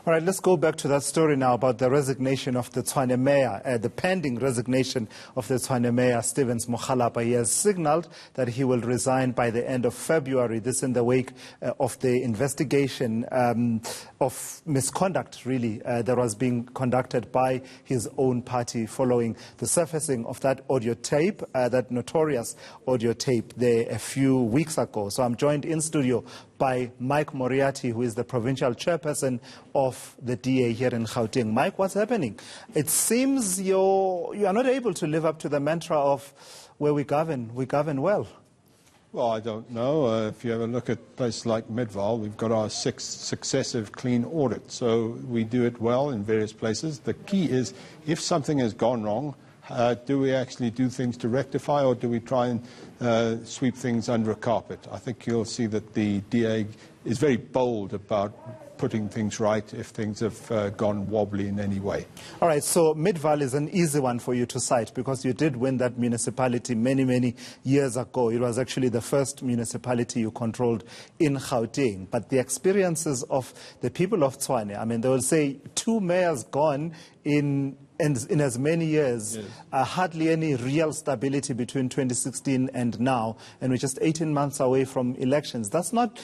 All right, let's go back to that story now about the resignation of the Tshwane mayor, the pending resignation of the Tshwane mayor, Stevens Mokgalapa. He has signaled that he will resign by the end of February. This in the wake of the investigation of misconduct, really, that was being conducted by his own party following the surfacing of that audio tape, that notorious audio tape there a few weeks ago. So I'm joined in studio by Mike Moriarty, who is the provincial chairperson of the DA here in Gauteng. Mike, what's happening? It seems you are not able to live up to the mantra of where we govern well. Well, I don't know. If you have a look at places like Midvaal, we've got our 6th successive clean audit. So we do it well in various places. The key is, if something has gone wrong, do we actually do things to rectify, or do we try and sweep things under a carpet? I think you'll see that the DA is very bold about putting things right if things have gone wobbly in any way. All right, so Midvaal is an easy one for you to cite because you did win that municipality many years ago. It was actually the first municipality you controlled in Gauteng. But the experiences of the people of Tshwane, I mean, they will say 2 mayors gone in as many years, yes. Hardly any real stability between 2016 and now, and we're just 18 months away from elections. That's not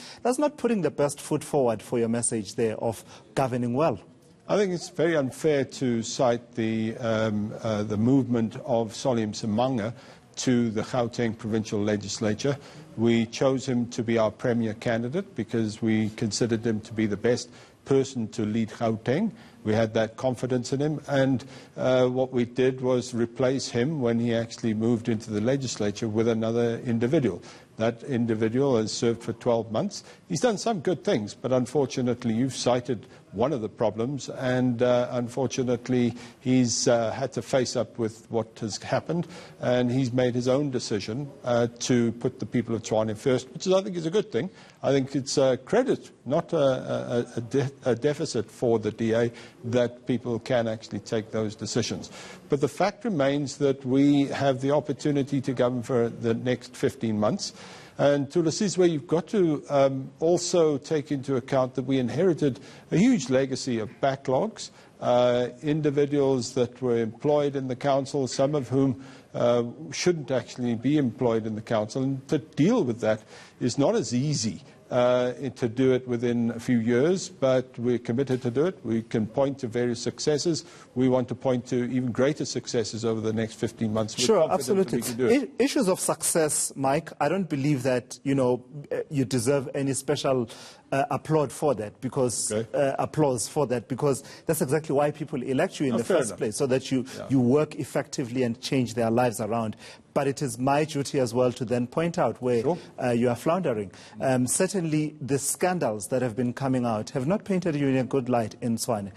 putting the best foot forward for your message there of governing well. I think it's very unfair to cite the movement of Mmusi Maimane to the Gauteng Provincial Legislature. We chose him to be our premier candidate because we considered him to be the best person to lead Gauteng. We had that confidence in him, and what we did was replace him when he actually moved into the legislature with another individual. That individual has served for 12 months. He's done some good things, but unfortunately you've cited one of the problems, and unfortunately he's had to face up with what has happened, and he's made his own decision to put the people of Tshwane first, which I think is a good thing. I think it's a credit, not a deficit for the DA, that people can actually take those decisions. But the fact remains that we have the opportunity to govern for the next 15 months. And Tulasizwe, you've got to also take into account that we inherited a huge legacy of backlogs, individuals that were employed in the council, some of whom shouldn't actually be employed in the council. And to deal with that is not as easy to do it within a few years, but we're committed to do it. We can point to various successes. We want to point to even greater successes over the next 15 months. Sure, absolutely. Issues of success, Mike, I don't believe that, you deserve any special applause for that, because that's exactly why people elect you in the first place, so that you work effectively and change their lives around. But it is my duty as well to then point out where you are floundering. Certainly the scandals that have been coming out have not painted you in a good light in Tshwane.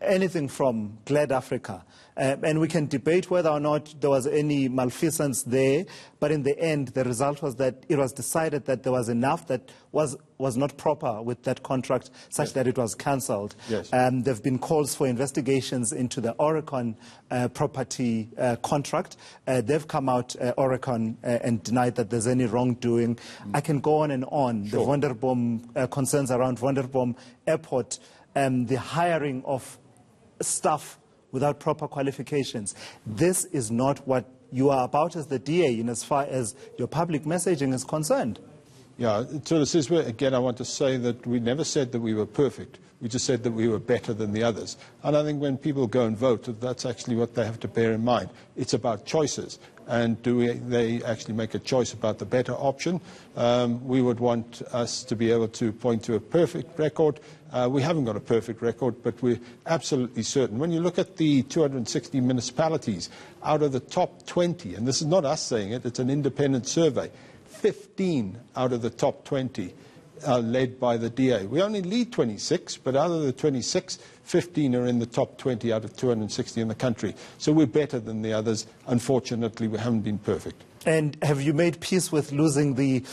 Anything from Glad Africa. And we can debate whether or not there was any malfeasance there, but in the end the result was that it was decided that there was enough that was not proper with that contract, such that it was cancelled. Yes. There have been calls for investigations into the Oricon property contract. They've come out, Oricon, and denied that there's any wrongdoing. I can go on and on. Sure. The Wonderbom concerns around Wonderbom Airport, the hiring of staff without proper qualifications. This is not what you are about as the DA in as far as your public messaging is concerned. Yeah, again, I want to say that we never said that we were perfect. We just said that we were better than the others. And I think when people go and vote, that's actually what they have to bear in mind. It's about choices. And they actually make a choice about the better option? We would want us to be able to point to a perfect record. We haven't got a perfect record, but we're absolutely certain. When you look at the 260 municipalities, out of the top 20, and this is not us saying it, it's an independent survey, 15 out of the top 20 are led by the DA. We only lead 26, but out of the 26, 15 are in the top 20 out of 260 in the country. So we're better than the others. Unfortunately, we haven't been perfect. And have you made peace with losing the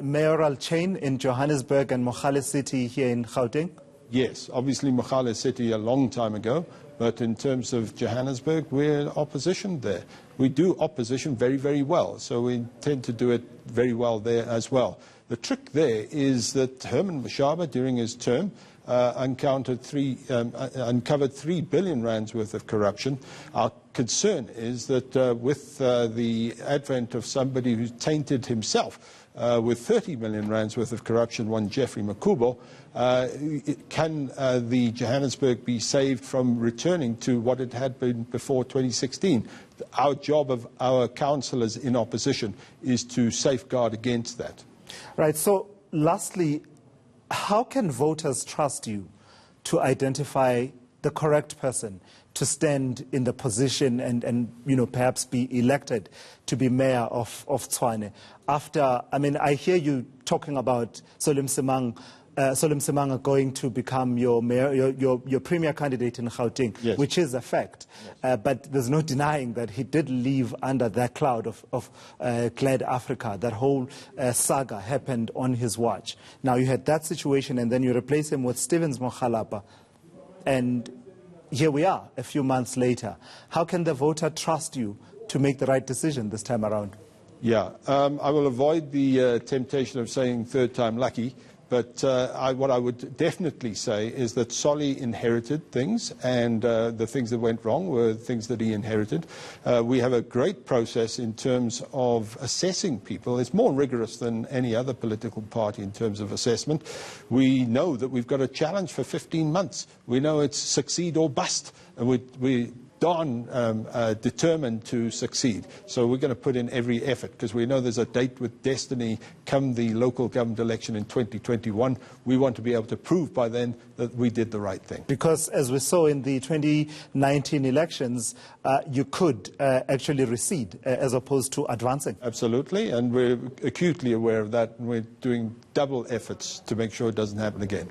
mayoral chain in Johannesburg and Mokgalapa City here in Gauteng? Yes, obviously Mokgalapa City a long time ago, but in terms of Johannesburg, we're opposition there. We do opposition very well, so we intend to do it very well there as well. The trick there is that Herman Mashaba, during his term, uncovered 3 billion rands worth of corruption. Our concern is that with the advent of somebody who's tainted himself with 30 million rands worth of corruption, one Jeffrey Makubo, can the Johannesburg be saved from returning to what it had been before 2016? Our job of our councillors in opposition is to safeguard against that. Right. So, lastly, how can voters trust you to identify the correct person to stand in the position and perhaps be elected to be mayor of Tshwane? After, I hear you talking about Mmusi Maimane going to become your mayor, your premier candidate in Gauteng, yes, which is a fact. Yes. But there's no denying that he did live under that cloud of Glad Africa. That whole saga happened on his watch. Now you had that situation, and then you replace him with Stevens Mokgalapa, and here we are a few months later. How can the voter trust you to make the right decision this time around? Yeah, I will avoid the temptation of saying third time lucky, but what I would definitely say is that Solly inherited things, and the things that went wrong were things that he inherited. We have a great process in terms of assessing people. It's more rigorous than any other political party in terms of assessment. We know that we've got a challenge for 15 months. We know it's succeed or bust, and we darn determined to succeed. So we're going to put in every effort, because we know there's a date with destiny come the local government election in 2021. We want to be able to prove by then that we did the right thing. Because as we saw in the 2019 elections, you could actually recede as opposed to advancing. Absolutely, and we're acutely aware of that, and we're doing double efforts to make sure it doesn't happen again.